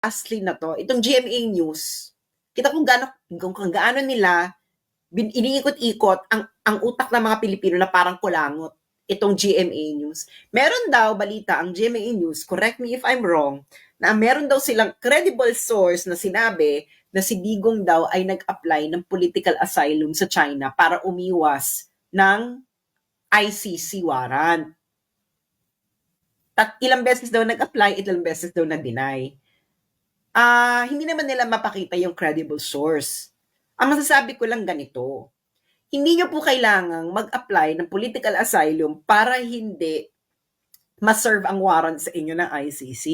lastly na to, itong GMA News, kita kung gaano nila iniikot-ikot ang utak ng mga Pilipino na parang kulangot itong GMA News. Meron daw balita ang GMA News, correct me if I'm wrong, na meron daw silang credible source na sinabi na si Digong daw ay nag-apply ng political asylum sa China para umiwas ng ICC warrant. Ilang beses daw nag-apply, ilang beses daw na-deny. Hindi naman nila mapakita yung credible source. Ang masasabi ko lang ganito, hindi nyo po kailangang mag-apply ng political asylum para hindi ma-serve ang warrant sa inyo ng ICC.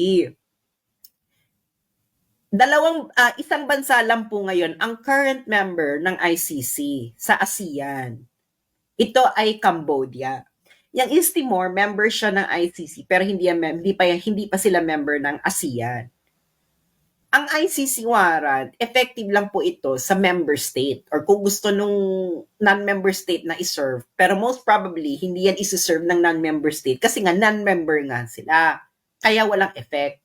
Isang bansa lang po ngayon ang current member ng ICC sa ASEAN. Ito ay Cambodia. Yung East Timor, member siya ng ICC pero hindi pa sila member ng ASEAN. Ang ICC warrant, effective lang po ito sa member state or kung gusto nung non-member state na iserve. Pero most probably, hindi yan isi-serve ng non-member state kasi nga non-member nga sila. Kaya walang effect.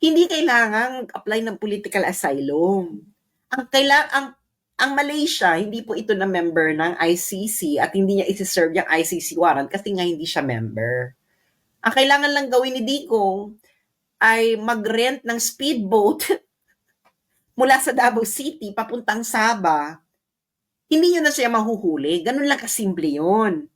Hindi kailangan apply ng political asylum. Ang Malaysia, hindi po ito na member ng ICC at hindi niya isi-serve yung ICC warrant kasi nga hindi siya member. Ang kailangan lang gawin ni Digong ay mag-rent ng speedboat mula sa Davao City papuntang Sabah, hindi nyo na siya mahuhuli. Ganun lang kasimple yun.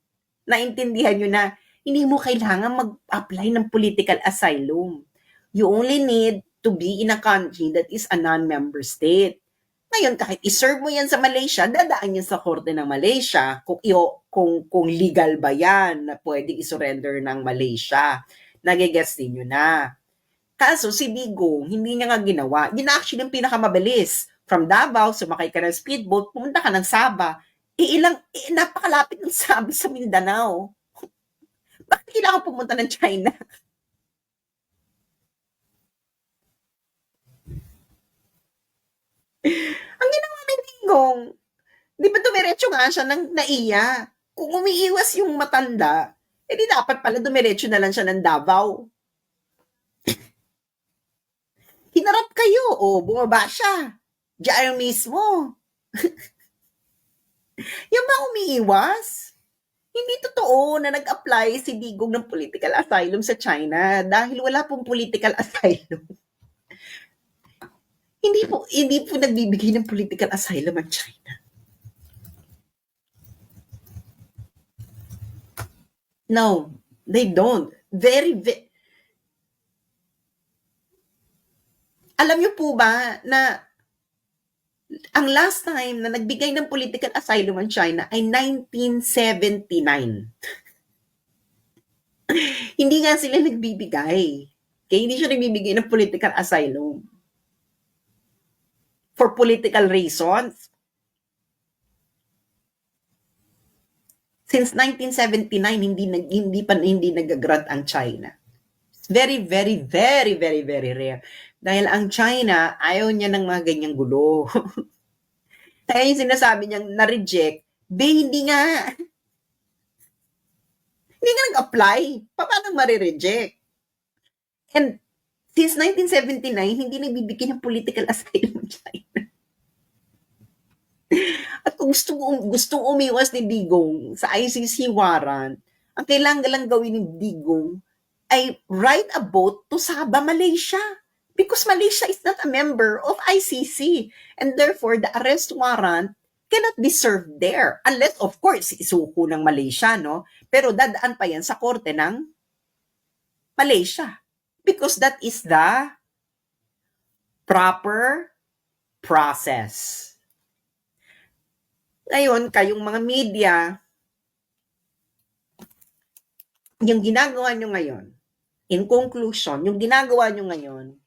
Naintindihan nyo na hindi mo kailangan mag-apply ng political asylum. You only need to be in a country that is a non-member state. Ngayon, kahit iserve mo yan sa Malaysia, dadaan yan sa korte ng Malaysia kung legal ba yan na pwedeng isurrender ng Malaysia. Nagigets din nyo na. Kaso si Digong, hindi niya nga ginawa. Yun actually yung pinakamabilis. From Davao, sumakay ka ng speedboat, pumunta ka ng Sabah. Napakalapit ng Sabah sa Mindanao. Bakit kailangan pumunta ng China? Ang ginawa ng Digong, di ba dumiretso nga siya ng NAIA? Kung umiiwas yung matanda, di dapat pala dumiretso na lang siya ng Davao. Hinarap kayo, bumaba siya. Diyan mismo. Yung ba umiiwas? Hindi totoo na nag-apply si Digong ng political asylum sa China dahil wala pong political asylum. Hindi po nagbibigay ng political asylum ang China. No, they don't. Alam niyo po ba na ang last time na nagbigay ng political asylum ang China ay 1979. Hindi nga sila nagbibigay. Kaya hindi siya nagbibigay ng political asylum. For political reasons. Since 1979, hindi nag-grant ang China. Very, very, very, very, very rare. Dahil ang China, ayaw niya ng mga ganyang gulo. Kaya yung sinasabi niyang na-reject, hindi nga. Hindi nga nag-apply. Paano marireject? And since 1979, hindi nagbibigay ng political asylum ng China. At kung gustong umiwas ni Digong sa ICC warrant, ang kailangan lang gawin ni Digong ay ride a boat to Sabah, Malaysia. Because Malaysia is not a member of ICC. And therefore, the arrest warrant cannot be served there. Unless, of course, isuko ng Malaysia, no? Pero dadaan pa yan sa korte ng Malaysia. Because that is the proper process. Ngayon, kayong mga media, yung ginagawa nyo ngayon, in conclusion, yung ginagawa nyo ngayon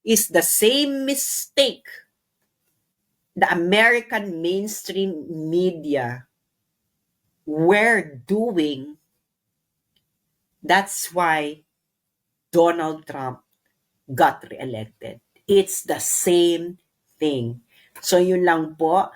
is the same mistake the American mainstream media were doing. That's why Donald Trump got reelected. It's the same thing. So yun lang po.